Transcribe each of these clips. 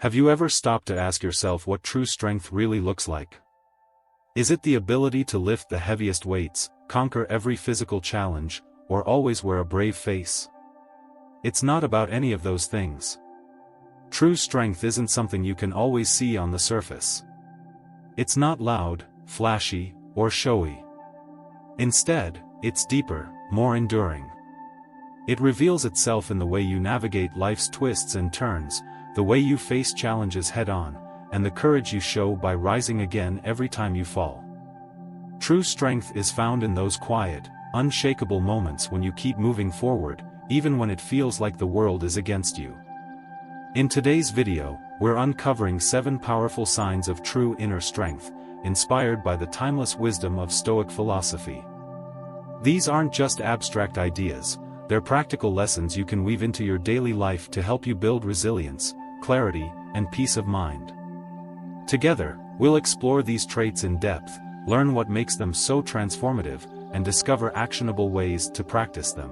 Have you ever stopped to ask yourself what true strength really looks like? Is it the ability to lift the heaviest weights, conquer every physical challenge, or always wear a brave face? It's not about any of those things. True strength isn't something you can always see on the surface. It's not loud, flashy, or showy. Instead, it's deeper, more enduring. It reveals itself in the way you navigate life's twists and turns, the way you face challenges head-on, and the courage you show by rising again every time you fall. True strength is found in those quiet, unshakable moments when you keep moving forward, even when it feels like the world is against you. In today's video, we're uncovering 7 powerful signs of true inner strength, inspired by the timeless wisdom of Stoic philosophy. These aren't just abstract ideas, they're practical lessons you can weave into your daily life to help you build resilience, clarity, and peace of mind. Together, we'll explore these traits in depth, learn what makes them so transformative, and discover actionable ways to practice them.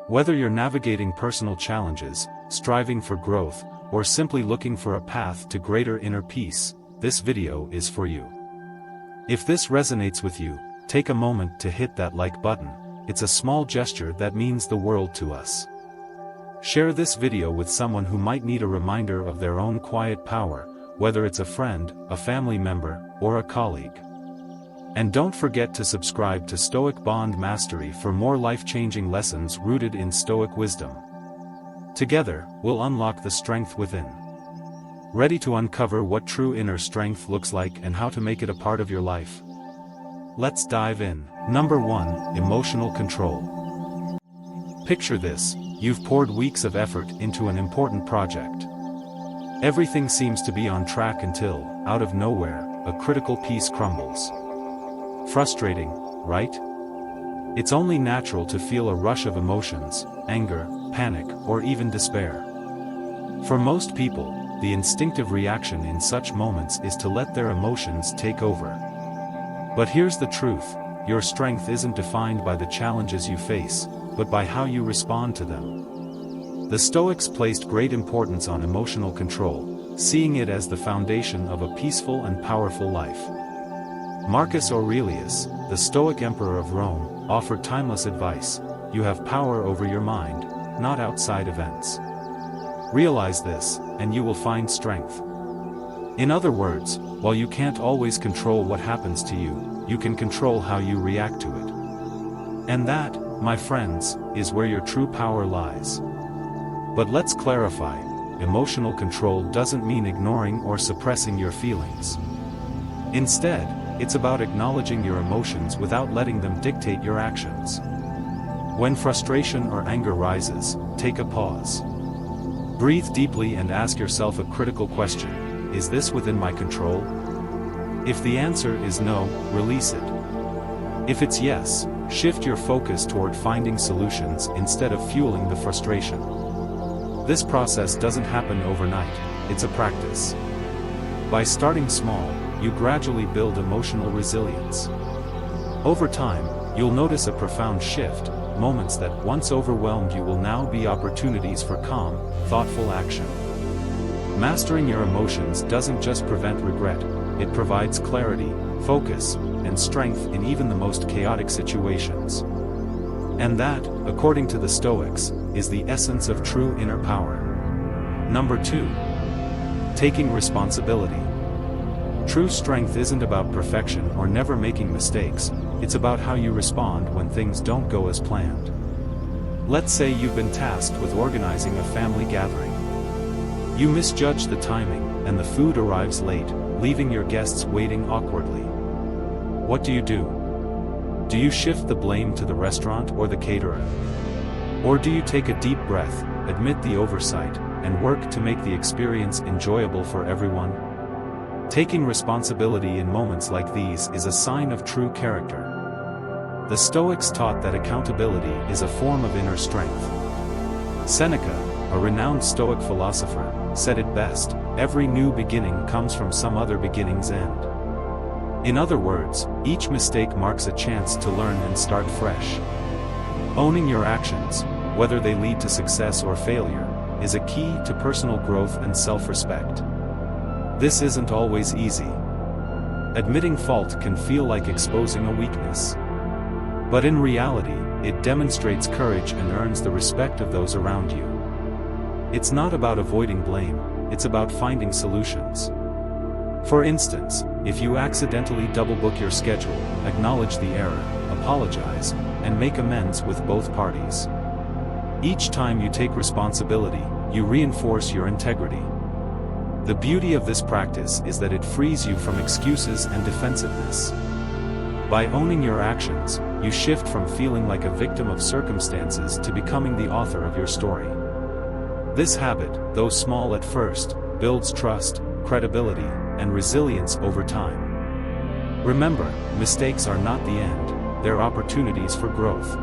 Whether you're navigating personal challenges, striving for growth, or simply looking for a path to greater inner peace, this video is for you. If this resonates with you, take a moment to hit that like button. It's a small gesture that means the world to us. Share this video with someone who might need a reminder of their own quiet power, whether it's a friend, a family member, or a colleague. And don't forget to subscribe to Stoic Bond Mastery for more life-changing lessons rooted in Stoic wisdom. Together, we'll unlock the strength within. Ready to uncover what true inner strength looks like and how to make it a part of your life? Let's dive in. Number 1, emotional control. Picture this: you've poured weeks of effort into an important project. Everything seems to be on track until, out of nowhere, a critical piece crumbles. Frustrating, right? It's only natural to feel a rush of emotions, anger, panic, or even despair. For most people, the instinctive reaction in such moments is to let their emotions take over. But here's the truth: your strength isn't defined by the challenges you face, but by how you respond to them. The Stoics placed great importance on emotional control, seeing it as the foundation of a peaceful and powerful life. Marcus Aurelius, the Stoic emperor of Rome, offered timeless advice: you have power over your mind, not outside events. Realize this, and you will find strength. In other words, while you can't always control what happens to you, you can control how you react to it. And that, my friends, is where your true power lies. But let's clarify: emotional control doesn't mean ignoring or suppressing your feelings. Instead, it's about acknowledging your emotions without letting them dictate your actions. When frustration or anger rises, take a pause. Breathe deeply and ask yourself a critical question: is this within my control? If the answer is no, release it. If it's yes, shift your focus toward finding solutions instead of fueling the frustration. This process doesn't happen overnight, it's a practice. By starting small, you gradually build emotional resilience. Over time, you'll notice a profound shift. Moments that once overwhelmed you will now be opportunities for calm, thoughtful action. Mastering your emotions doesn't just prevent regret, it provides clarity, focus, and strength in even the most chaotic situations. And that, according to the Stoics, is the essence of true inner power. Number 2. Taking responsibility. True strength isn't about perfection or never making mistakes, it's about how you respond when things don't go as planned. Let's say you've been tasked with organizing a family gathering. You misjudge the timing, and the food arrives late, leaving your guests waiting awkwardly. What do? Do you shift the blame to the restaurant or the caterer? Or do you take a deep breath, admit the oversight, and work to make the experience enjoyable for everyone? Taking responsibility in moments like these is a sign of true character. The Stoics taught that accountability is a form of inner strength. Seneca, a renowned Stoic philosopher, said it best: every new beginning comes from some other beginning's end. In other words, each mistake marks a chance to learn and start fresh. Owning your actions, whether they lead to success or failure, is a key to personal growth and self-respect. This isn't always easy. Admitting fault can feel like exposing a weakness. But in reality, it demonstrates courage and earns the respect of those around you. It's not about avoiding blame, it's about finding solutions. For instance, if you accidentally double-book your schedule, acknowledge the error, apologize, and make amends with both parties. Each time you take responsibility, you reinforce your integrity. The beauty of this practice is that it frees you from excuses and defensiveness. By owning your actions, you shift from feeling like a victim of circumstances to becoming the author of your story. This habit, though small at first, builds trust, credibility, and resilience over time. Remember, mistakes are not the end, they're opportunities for growth.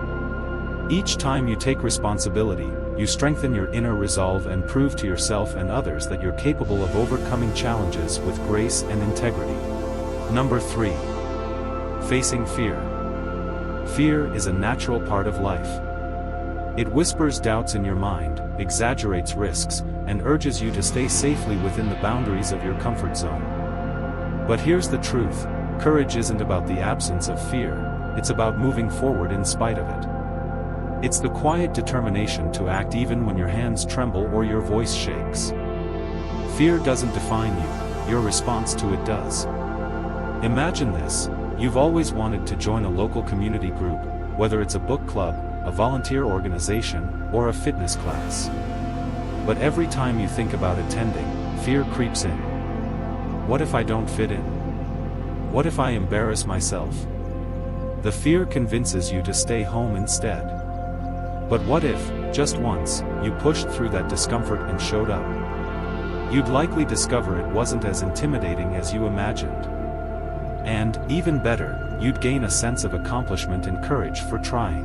Each time you take responsibility, you strengthen your inner resolve and prove to yourself and others that you're capable of overcoming challenges with grace and integrity. Number 3. Facing fear. Fear is a natural part of life. It whispers doubts in your mind, exaggerates risks, and urges you to stay safely within the boundaries of your comfort zone. But here's the truth: courage isn't about the absence of fear, it's about moving forward in spite of it. It's the quiet determination to act even when your hands tremble or your voice shakes. Fear doesn't define you, your response to it does. Imagine this: you've always wanted to join a local community group, whether it's a book club, a volunteer organization, or a fitness class. But every time you think about attending, fear creeps in. What if I don't fit in? What if I embarrass myself? The fear convinces you to stay home instead. But what if, just once, you pushed through that discomfort and showed up? You'd likely discover it wasn't as intimidating as you imagined. And, even better, you'd gain a sense of accomplishment and courage for trying.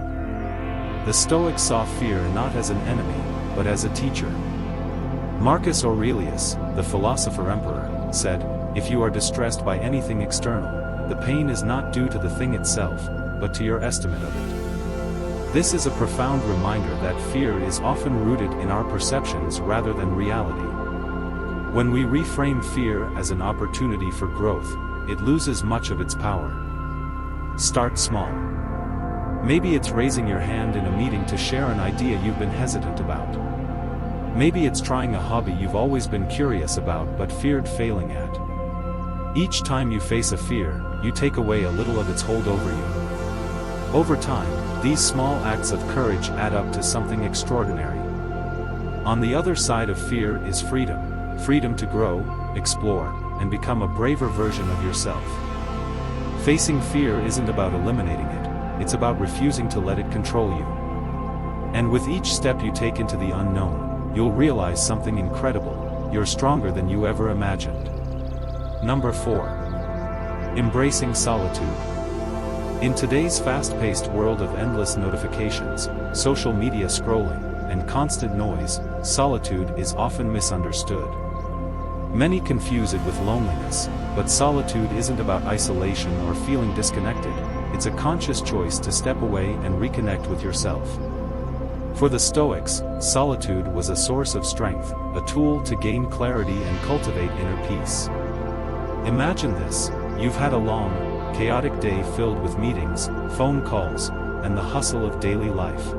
The Stoics saw fear not as an enemy, but as a teacher. Marcus Aurelius, the philosopher emperor, said, "If you are distressed by anything external, the pain is not due to the thing itself, but to your estimate of it." This is a profound reminder that fear is often rooted in our perceptions rather than reality. When we reframe fear as an opportunity for growth, it loses much of its power. Start small. Maybe it's raising your hand in a meeting to share an idea you've been hesitant about. Maybe it's trying a hobby you've always been curious about but feared failing at. Each time you face a fear, you take away a little of its hold over you. Over time, these small acts of courage add up to something extraordinary. On the other side of fear is freedom. Freedom to grow, explore, and become a braver version of yourself. Facing fear isn't about eliminating it, it's about refusing to let it control you. And with each step you take into the unknown, you'll realize something incredible: you're stronger than you ever imagined. Number 4. Embracing solitude. In today's fast-paced world of endless notifications, social media scrolling, and constant noise, solitude is often misunderstood. Many confuse it with loneliness, but solitude isn't about isolation or feeling disconnected, it's a conscious choice to step away and reconnect with yourself. For the Stoics, solitude was a source of strength, a tool to gain clarity and cultivate inner peace. Imagine this: you've had a long, chaotic day filled with meetings, phone calls, and the hustle of daily life.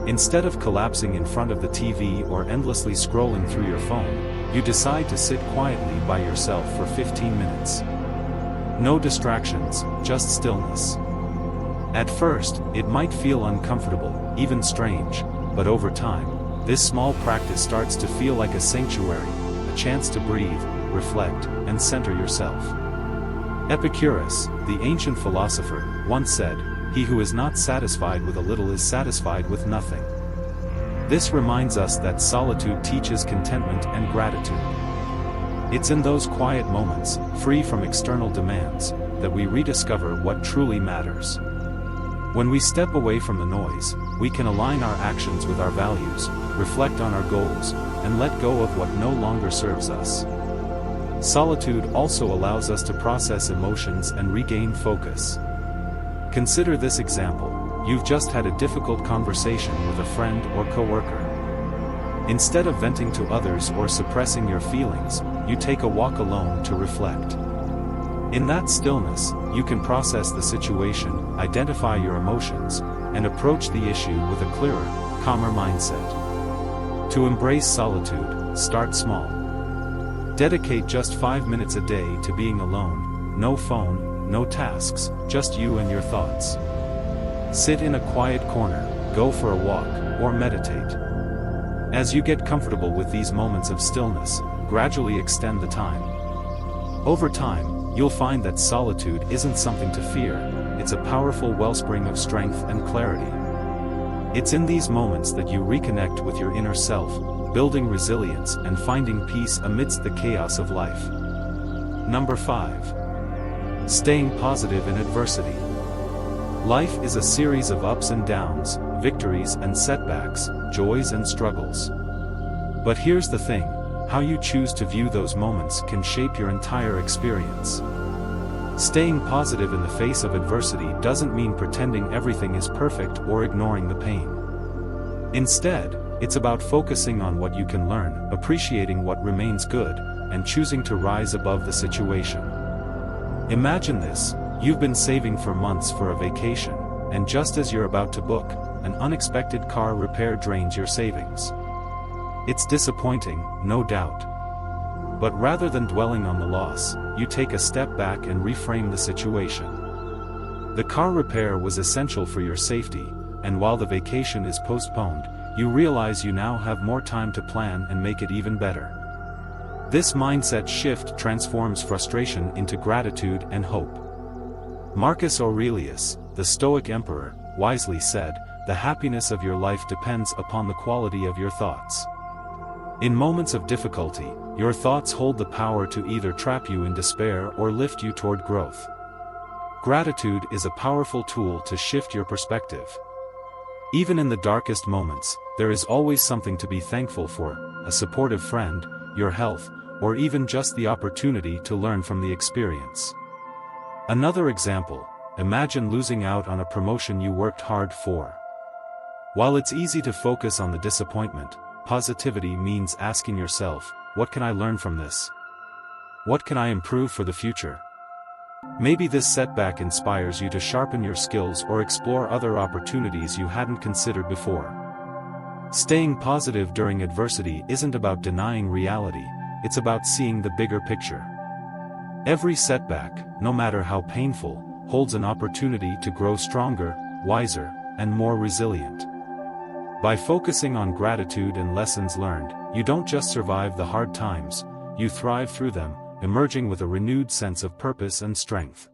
Instead of collapsing in front of the TV or endlessly scrolling through your phone, you decide to sit quietly by yourself for 15 minutes. No distractions, just stillness. At first, it might feel uncomfortable, even strange, but over time, this small practice starts to feel like a sanctuary, a chance to breathe, reflect, and center yourself. Epictetus, the ancient philosopher, once said, "He who is not satisfied with a little is satisfied with nothing." This reminds us that solitude teaches contentment and gratitude. It's in those quiet moments, free from external demands, that we rediscover what truly matters. When we step away from the noise, we can align our actions with our values, reflect on our goals, and let go of what no longer serves us. Solitude also allows us to process emotions and regain focus. Consider this example: you've just had a difficult conversation with a friend or coworker. Instead of venting to others or suppressing your feelings, you take a walk alone to reflect. In that stillness, you can process the situation, identify your emotions, and approach the issue with a clearer, calmer mindset. To embrace solitude, start small. Dedicate just 5 minutes a day to being alone, no phone, no tasks, just you and your thoughts. Sit in a quiet corner, go for a walk, or meditate. As you get comfortable with these moments of stillness, gradually extend the time. Over time, you'll find that solitude isn't something to fear, it's a powerful wellspring of strength and clarity. It's in these moments that you reconnect with your inner self, building resilience and finding peace amidst the chaos of life. Number 5. Staying positive in adversity. Life is a series of ups and downs, victories and setbacks, joys and struggles. But here's the thing, how you choose to view those moments can shape your entire experience. Staying positive in the face of adversity doesn't mean pretending everything is perfect or ignoring the pain. Instead, it's about focusing on what you can learn, appreciating what remains good, and choosing to rise above the situation. Imagine this, you've been saving for months for a vacation, and just as you're about to book, an unexpected car repair drains your savings. It's disappointing, no doubt. But rather than dwelling on the loss, you take a step back and reframe the situation. The car repair was essential for your safety, and while the vacation is postponed, you realize you now have more time to plan and make it even better. This mindset shift transforms frustration into gratitude and hope. Marcus Aurelius, the Stoic emperor, wisely said, "The happiness of your life depends upon the quality of your thoughts." In moments of difficulty, your thoughts hold the power to either trap you in despair or lift you toward growth. Gratitude is a powerful tool to shift your perspective. Even in the darkest moments, there is always something to be thankful for, a supportive friend, your health, or even just the opportunity to learn from the experience. Another example, imagine losing out on a promotion you worked hard for. While it's easy to focus on the disappointment, positivity means asking yourself, what can I learn from this? What can I improve for the future? Maybe this setback inspires you to sharpen your skills or explore other opportunities you hadn't considered before. Staying positive during adversity isn't about denying reality, it's about seeing the bigger picture. Every setback, no matter how painful, holds an opportunity to grow stronger, wiser, and more resilient. By focusing on gratitude and lessons learned, you don't just survive the hard times, you thrive through them, emerging with a renewed sense of purpose and strength.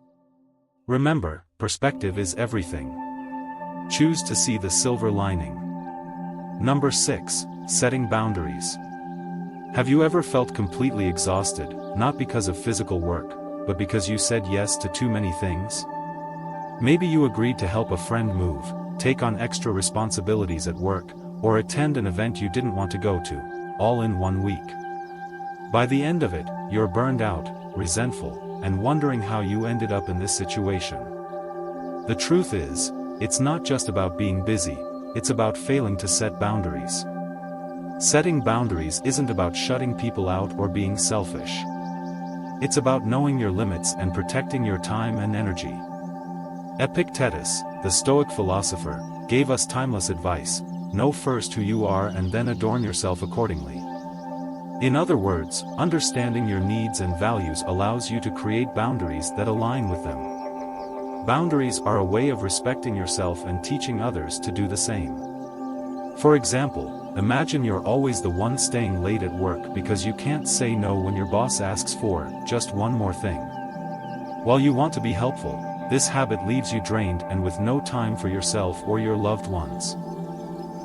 Remember, perspective is everything. Choose to see the silver lining. Number 6. Setting boundaries. Have you ever felt completely exhausted, not because of physical work, but because you said yes to too many things? Maybe you agreed to help a friend move, take on extra responsibilities at work, or attend an event you didn't want to go to, all in one week. By the end of it, you're burned out, resentful, and wondering how you ended up in this situation. The truth is, it's not just about being busy, it's about failing to set boundaries. Setting boundaries isn't about shutting people out or being selfish. It's about knowing your limits and protecting your time and energy. Epictetus, the Stoic philosopher, gave us timeless advice: know first who you are and then adorn yourself accordingly. In other words, understanding your needs and values allows you to create boundaries that align with them. Boundaries are a way of respecting yourself and teaching others to do the same. For example, imagine you're always the one staying late at work because you can't say no when your boss asks for just one more thing. While you want to be helpful, this habit leaves you drained and with no time for yourself or your loved ones.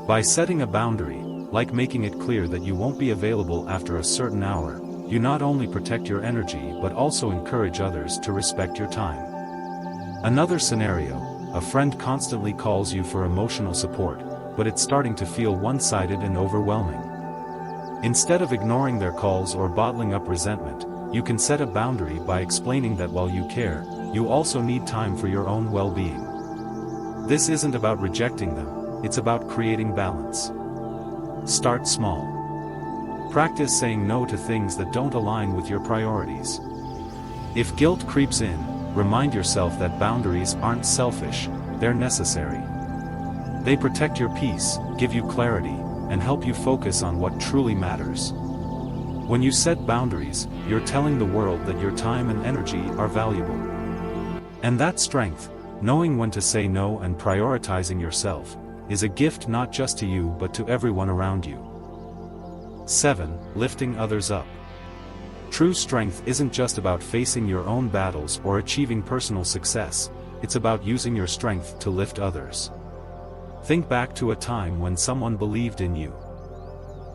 By setting a boundary, like making it clear that you won't be available after a certain hour, you not only protect your energy but also encourage others to respect your time. Another scenario, a friend constantly calls you for emotional support, but it's starting to feel one-sided and overwhelming. Instead of ignoring their calls or bottling up resentment, you can set a boundary by explaining that while you care, you also need time for your own well-being. This isn't about rejecting them, it's about creating balance. Start small. Practice saying no to things that don't align with your priorities. If guilt creeps in, remind yourself that boundaries aren't selfish, they're necessary. They protect your peace, give you clarity, and help you focus on what truly matters. When you set boundaries, you're telling the world that your time and energy are valuable. And that strength, knowing when to say no and prioritizing yourself, is a gift not just to you but to everyone around you. 7. Lifting others up. True strength isn't just about facing your own battles or achieving personal success, it's about using your strength to lift others. Think back to a time when someone believed in you.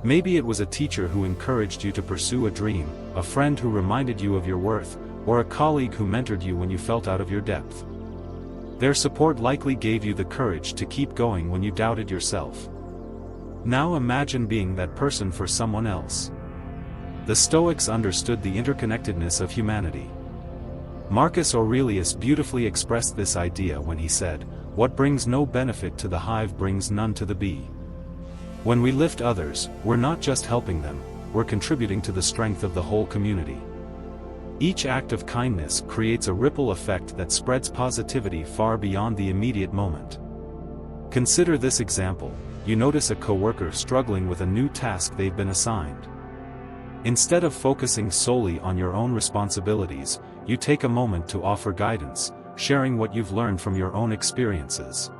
Maybe it was a teacher who encouraged you to pursue a dream, a friend who reminded you of your worth, or a colleague who mentored you when you felt out of your depth. Their support likely gave you the courage to keep going when you doubted yourself. Now imagine being that person for someone else. The Stoics understood the interconnectedness of humanity. Marcus Aurelius beautifully expressed this idea when he said, "What brings no benefit to the hive brings none to the bee." When we lift others, we're not just helping them, we're contributing to the strength of the whole community. Each act of kindness creates a ripple effect that spreads positivity far beyond the immediate moment. Consider this example: you notice a coworker struggling with a new task they've been assigned. Instead of focusing solely on your own responsibilities, you take a moment to offer guidance, sharing what you've learned from your own experiences.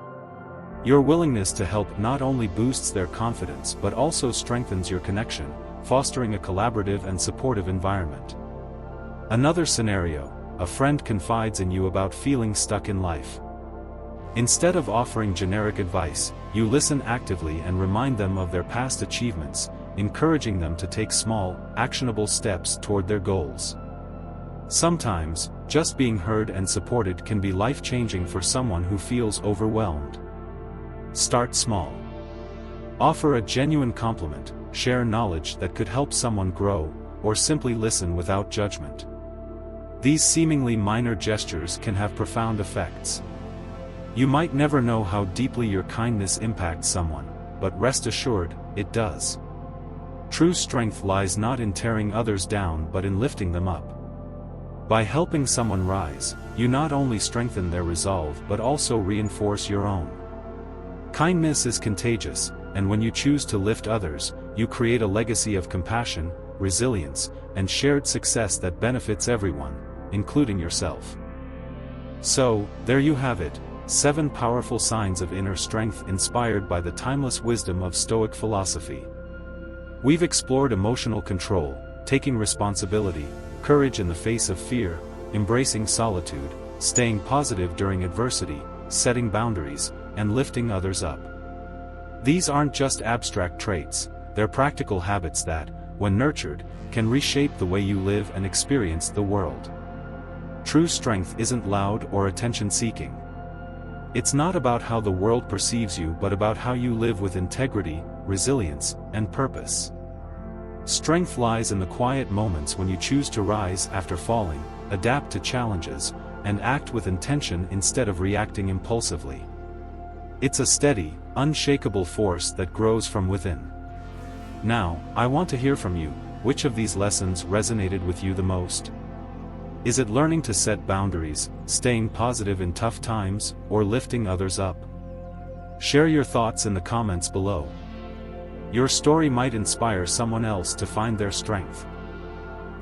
Your willingness to help not only boosts their confidence but also strengthens your connection, fostering a collaborative and supportive environment. Another scenario: a friend confides in you about feeling stuck in life. Instead of offering generic advice, you listen actively and remind them of their past achievements, encouraging them to take small, actionable steps toward their goals. Sometimes, just being heard and supported can be life-changing for someone who feels overwhelmed. Start small. Offer a genuine compliment, share knowledge that could help someone grow, or simply listen without judgment. These seemingly minor gestures can have profound effects. You might never know how deeply your kindness impacts someone, but rest assured, it does. True strength lies not in tearing others down but in lifting them up. By helping someone rise, you not only strengthen their resolve but also reinforce your own. Kindness is contagious, and when you choose to lift others, you create a legacy of compassion, resilience, and shared success that benefits everyone, including yourself. So, there you have it, 7 powerful signs of inner strength inspired by the timeless wisdom of Stoic philosophy. We've explored emotional control, taking responsibility, courage in the face of fear, embracing solitude, staying positive during adversity, setting boundaries, and lifting others up. These aren't just abstract traits, they're practical habits that, when nurtured, can reshape the way you live and experience the world. True strength isn't loud or attention-seeking. It's not about how the world perceives you but about how you live with integrity, resilience, and purpose. Strength lies in the quiet moments when you choose to rise after falling, adapt to challenges, and act with intention instead of reacting impulsively. It's a steady, unshakable force that grows from within. Now, I want to hear from you. Which of these lessons resonated with you the most? Is it learning to set boundaries, staying positive in tough times, or lifting others up? Share your thoughts in the comments below. Your story might inspire someone else to find their strength.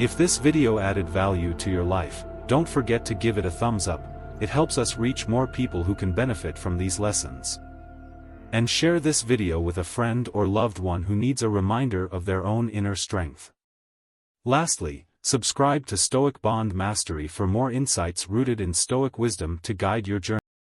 If this video added value to your life, don't forget to give it a thumbs up. It helps us reach more people who can benefit from these lessons. And share this video with a friend or loved one who needs a reminder of their own inner strength. Lastly, subscribe to Stoic Bond Mastery for more insights rooted in Stoic wisdom to guide your journey.